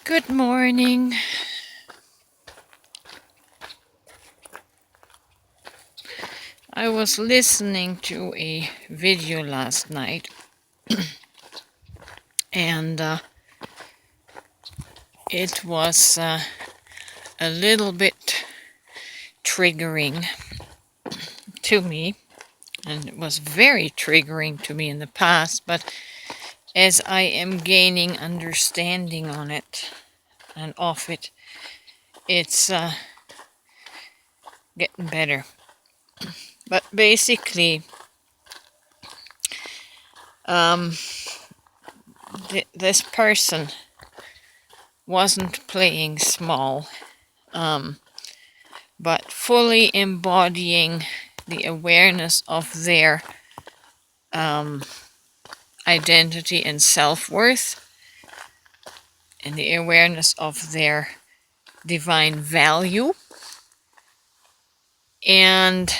Good morning. I was listening to a video last night and it was a little bit triggering to me, and it was very triggering to me in the past, but as I am gaining understanding on it and of it, it's getting better. But basically, this person wasn't playing small, but fully embodying the awareness of their identity and self-worth, and the awareness of their divine value. And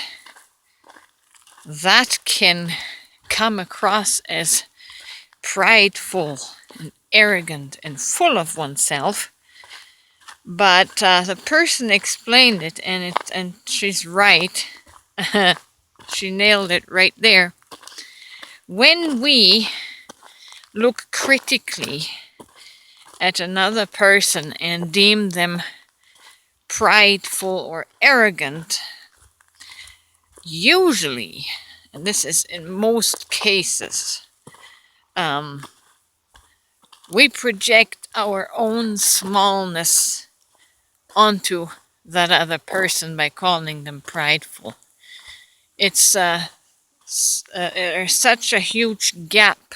that can come across as prideful and arrogant and full of oneself. But the person explained it, and she's right. She nailed it right there. When we look critically at another person and deem them prideful or arrogant, usually, and this is in most cases, we project our own smallness onto that other person by calling them prideful. It's there's such a huge gap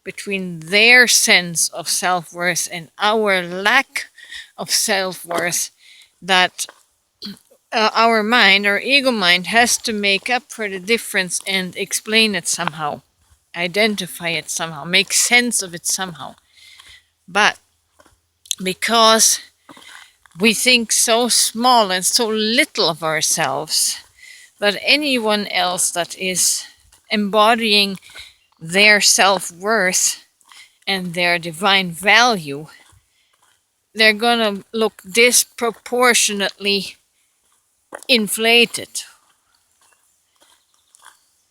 between their sense of self-worth and our lack of self-worth that our mind, our ego mind, has to make up for the difference and explain it somehow, identify it somehow, make sense of it somehow. But because we think so small and so little of ourselves, that anyone else that is embodying their self-worth and their divine value, they're gonna look disproportionately inflated,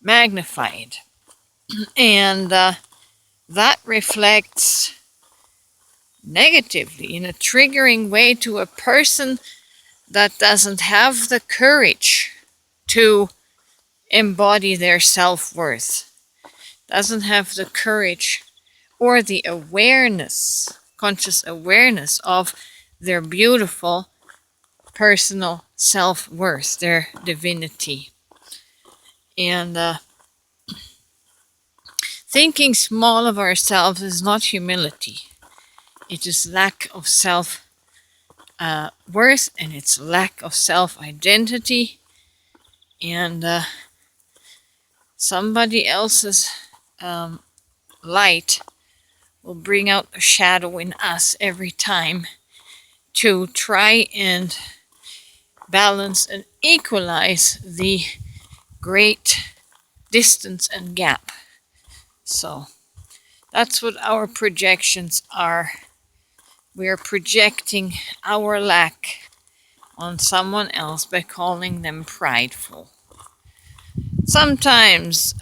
magnified, and that reflects negatively in a triggering way to a person that doesn't have the courage to embody their self-worth, doesn't have the courage or the awareness, conscious awareness of their beautiful personal self-worth, their divinity. And thinking small of ourselves is not humility. It is lack of self-worth, and it's lack of self-identity, and somebody else's light will bring out a shadow in us every time to try and balance and equalize the great distance and gap. So that's what our projections are. We are projecting our lack on someone else by calling them prideful. Sometimes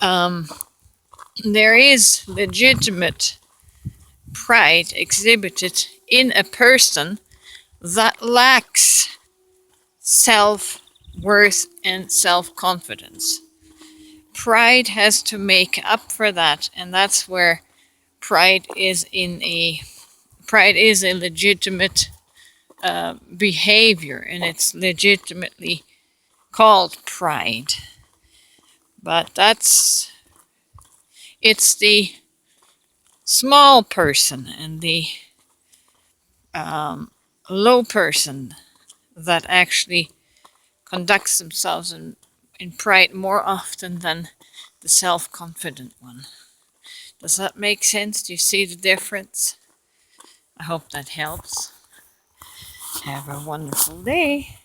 there is legitimate pride exhibited in a person that lacks self-worth and self-confidence. Pride has to make up for that, and that's where pride is a legitimate behavior, and it's legitimately called pride. But it's the small person and the low person that actually conducts themselves in pride more often than the self-confident one. Does that make sense? Do you see the difference? I hope that helps. Have a wonderful day.